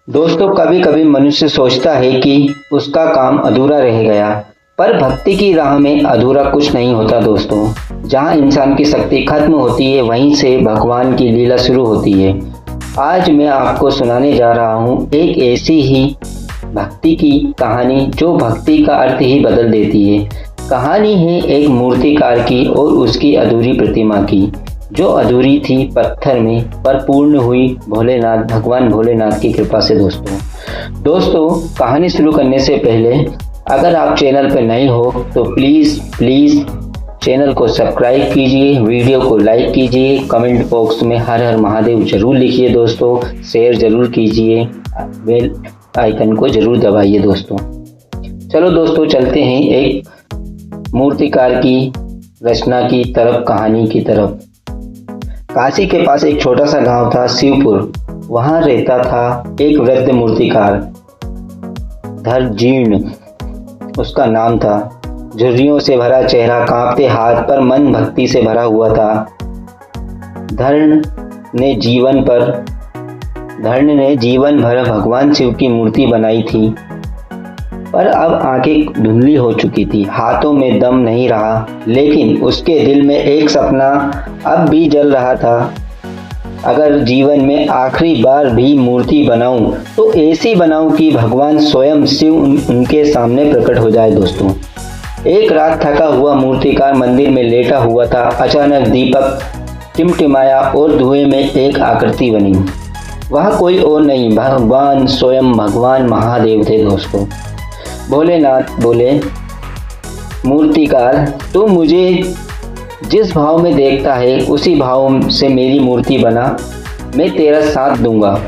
दोस्तों, कभी कभी मनुष्य सोचता है कि उसका काम अधूरा रह गया, पर भक्ति की राह में अधूरा कुछ नहीं होता दोस्तों। जहाँ इंसान की शक्ति खत्म होती है, वहीं से भगवान की लीला शुरू होती है। आज मैं आपको सुनाने जा रहा हूँ एक ऐसी ही भक्ति की कहानी जो भक्ति का अर्थ ही बदल देती है। कहानी है एक मूर्तिकार की और उसकी अधूरी प्रतिमा की, जो अधूरी थी पत्थर में, पर पूर्ण हुई भगवान भोलेनाथ की कृपा से। दोस्तों, कहानी शुरू करने से पहले अगर आप चैनल पर नए हो तो प्लीज़ चैनल को सब्सक्राइब कीजिए, वीडियो को लाइक कीजिए, कमेंट बॉक्स में हर हर महादेव जरूर लिखिए दोस्तों, शेयर जरूर कीजिए, बेल आइकन को जरूर दबाइए दोस्तों। चलो दोस्तों, चलते हैं एक मूर्तिकार की रचना की तरफ, कहानी की तरफ। काशी के पास एक छोटा सा गांव था, शिवपुर। वहां रहता था एक वृद्ध मूर्तिकार, धरजीर्ण उसका नाम था। झुर्रियों से भरा चेहरा, कांपते हाथ, पर मन भक्ति से भरा हुआ था। धर्ण ने जीवन भर भगवान शिव की मूर्ति बनाई थी, पर अब आंखें धुंधली हो चुकी थी, हाथों में दम नहीं रहा। लेकिन उसके दिल में एक सपना अब भी जल रहा था। अगर जीवन में आखिरी बार भी मूर्ति बनाऊं तो ऐसी बनाऊं कि भगवान स्वयं शिव उनके सामने प्रकट हो जाए दोस्तों। एक रात थका हुआ मूर्तिकार मंदिर में लेटा हुआ था। अचानक दीपक टिमटिमाया और धुएं में एक आकृति बनी। वह कोई और नहीं, स्वयं भगवान महादेव थे दोस्तों। भोलेनाथ बोले, मूर्तिकार, तू मुझे जिस भाव में देखता है उसी भाव से मेरी मूर्ति बना, मैं तेरा साथ दूंगा।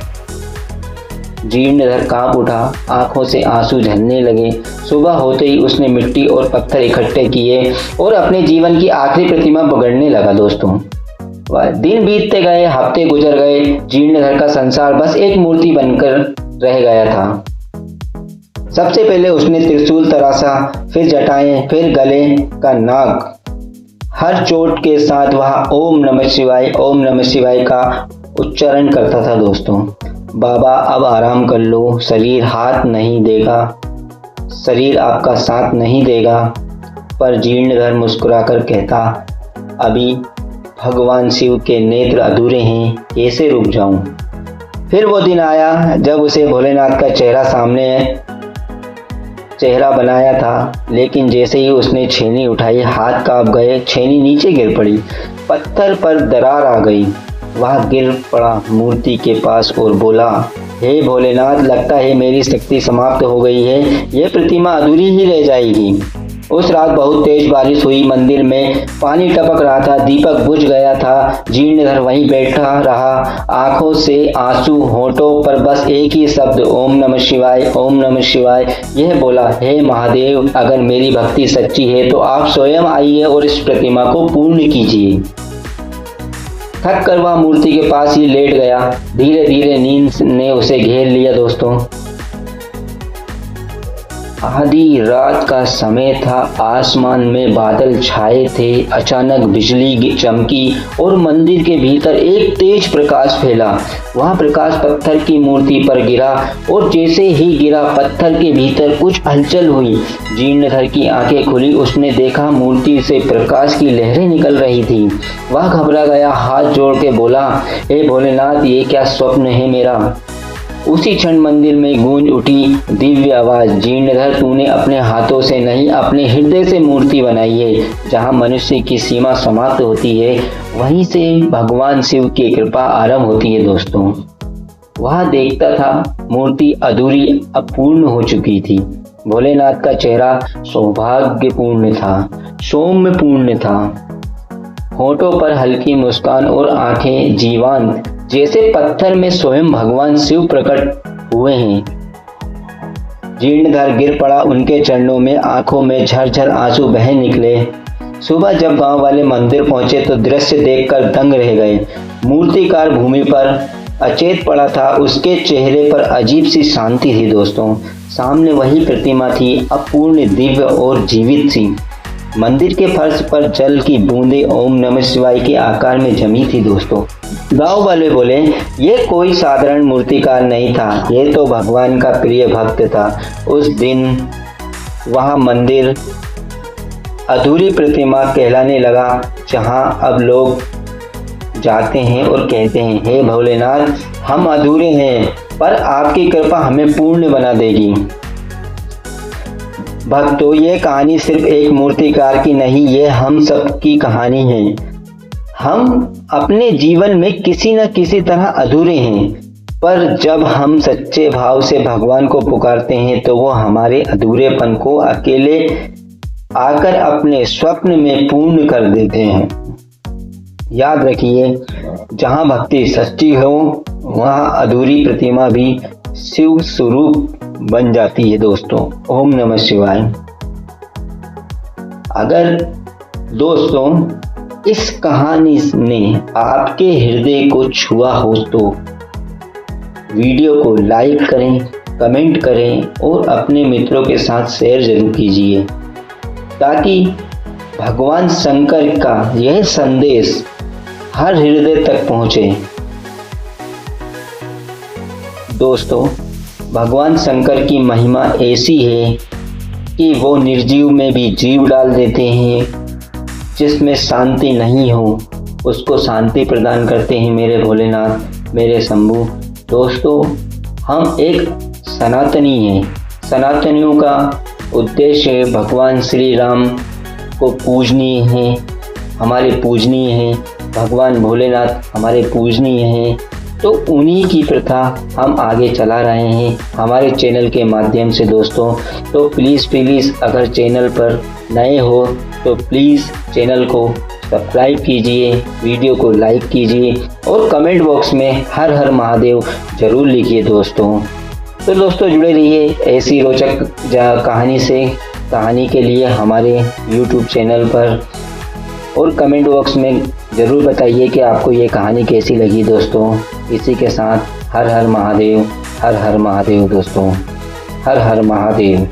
जीर्णधर कांप उठा, आंखों से आंसू झरने लगे। सुबह होते ही उसने मिट्टी और पत्थर इकट्ठे किए और अपने जीवन की आखिरी प्रतिमा बगड़ने लगा दोस्तों। दिन बीतते गए, हफ्ते गुजर गए। जीर्णधर का संसार बस एक मूर्ति बनकर रह गया था। सबसे पहले उसने त्रिशूल तराशा, फिर जटाएं, फिर गले का नाग। हर चोट के साथ वह ओम नमः शिवाय का उच्चारण करता था दोस्तों। बाबा, अब आराम कर लो, शरीर आपका साथ नहीं देगा। पर जीर्णधर मुस्कुराकर कहता, अभी भगवान शिव के नेत्र अधूरे हैं, कैसे रुक जाऊं। फिर वो दिन आया जब उसे भोलेनाथ का चेहरा बनाया था, लेकिन जैसे ही उसने छेनी उठाई, हाथ कांप गए, छेनी नीचे गिर पड़ी, पत्थर पर दरार आ गई। वह गिर पड़ा मूर्ति के पास और बोला, हे भोलेनाथ, लगता है मेरी शक्ति समाप्त हो गई है, यह प्रतिमा अधूरी ही रह जाएगी। उस रात बहुत तेज बारिश हुई, मंदिर में पानी टपक रहा था, दीपक बुझ गया था। जीर्णधर वहीं बैठा रहा, आंखों से आंसू, होठों पर बस एक ही शब्द, ओम नमः शिवाय। यह बोला, हे महादेव, अगर मेरी भक्ति सच्ची है तो आप स्वयं आइए और इस प्रतिमा को पूर्ण कीजिए। थक कर वह मूर्ति के पास ही लेट गया। धीरे धीरे नींद ने उसे घेर लिया दोस्तों। आधी रात का समय था, आसमान में बादल छाए थे। अचानक बिजली चमकी और मंदिर के भीतर एक तेज प्रकाश फैला। वह प्रकाश पत्थर की मूर्ति पर गिरा और जैसे ही गिरा, पत्थर के भीतर कुछ हलचल हुई। जीर्णधर की आंखें खुली, उसने देखा मूर्ति से प्रकाश की लहरें निकल रही थी। वह घबरा गया, हाथ जोड़ के बोला, हे भोलेनाथ, ये क्या स्वप्न है मेरा। उसी क्षण मंदिर में गूंज उठी दिव्य आवाज, जीर्णधर, तूने अपने हाथों से नहीं, अपने हृदय से मूर्ति बनाई है। जहां मनुष्य की सीमा समाप्त होती है, वहीं से भगवान शिव की कृपा आरंभ होती है दोस्तों। वह देखता था, मूर्ति अधूरी अब पूर्ण हो चुकी थी। भोलेनाथ का चेहरा सौभाग्यपूर्ण था, सौम्यपूर्ण था। होठों पर हल्की मुस्कान और आंखें जीवंत, जैसे पत्थर में स्वयं भगवान शिव प्रकट हुए हैं। जीर्णधर गिर पड़ा उनके चरणों में, आंखों में झरझर आंसू बह निकले। सुबह जब गांव वाले मंदिर पहुंचे तो दृश्य देखकर दंग रह गए। मूर्तिकार भूमि पर अचेत पड़ा था, उसके चेहरे पर अजीब सी शांति थी दोस्तों। सामने वही प्रतिमा थी, अपूर्ण, दिव्य और जीवित सी। मंदिर के फर्श पर जल की बूंदें ओम नमः शिवाय के आकार में जमी थी दोस्तों। गांव वाले बोले ये कोई साधारण मूर्तिकार नहीं था, ये तो भगवान का प्रिय भक्त था। उस दिन वहाँ मंदिर अधूरी प्रतिमा कहलाने लगा, जहाँ अब लोग जाते हैं और कहते हैं हे भोलेनाथ हम अधूरे हैं पर आपकी कृपा हमें पूर्ण बना देगी। भक्तों, ये कहानी सिर्फ एक मूर्तिकार की नहीं, ये हम सब की कहानी है। हम अपने जीवन में किसी न किसी तरह अधूरे हैं, पर जब हम सच्चे भाव से भगवान को पुकारते हैं तो वो हमारे अधूरेपन को अकेले आकर अपने स्वप्न में पूर्ण कर देते हैं। याद रखिए, जहाँ भक्ति सच्ची हो वहाँ अधूरी प्रतिमा भी शिव स्वरूप बन जाती है दोस्तों। ओम नमः शिवाय। अगर दोस्तों इस कहानी ने आपके हृदय को छुआ हो तो वीडियो को लाइक करें, कमेंट करें और अपने मित्रों के साथ शेयर जरूर कीजिए, ताकि भगवान शंकर का यह संदेश हर हृदय तक पहुँचे। दोस्तों, भगवान शंकर की महिमा ऐसी है कि वो निर्जीव में भी जीव डाल देते हैं, जिसमें शांति नहीं हो उसको शांति प्रदान करते हैं मेरे भोलेनाथ, मेरे शंभू। दोस्तों, हम एक सनातनी हैं। सनातनियों का उद्देश्य भगवान श्री राम को पूजनीय है, हमारे पूजनीय हैं। भगवान भोलेनाथ हमारे पूजनीय हैं, तो उन्हीं की प्रथा हम आगे चला रहे हैं हमारे चैनल के माध्यम से दोस्तों। तो प्लीज़ अगर चैनल पर नए हो तो प्लीज़ चैनल को सब्सक्राइब कीजिए, वीडियो को लाइक कीजिए और कमेंट बॉक्स में हर हर महादेव ज़रूर लिखिए दोस्तों। तो दोस्तों जुड़े रहिए ऐसी रोचक कहानी के लिए हमारे YouTube चैनल पर, और कमेंट बॉक्स में ज़रूर बताइए कि आपको ये कहानी कैसी लगी दोस्तों। इसी के साथ हर हर महादेव दोस्तों, हर हर महादेव।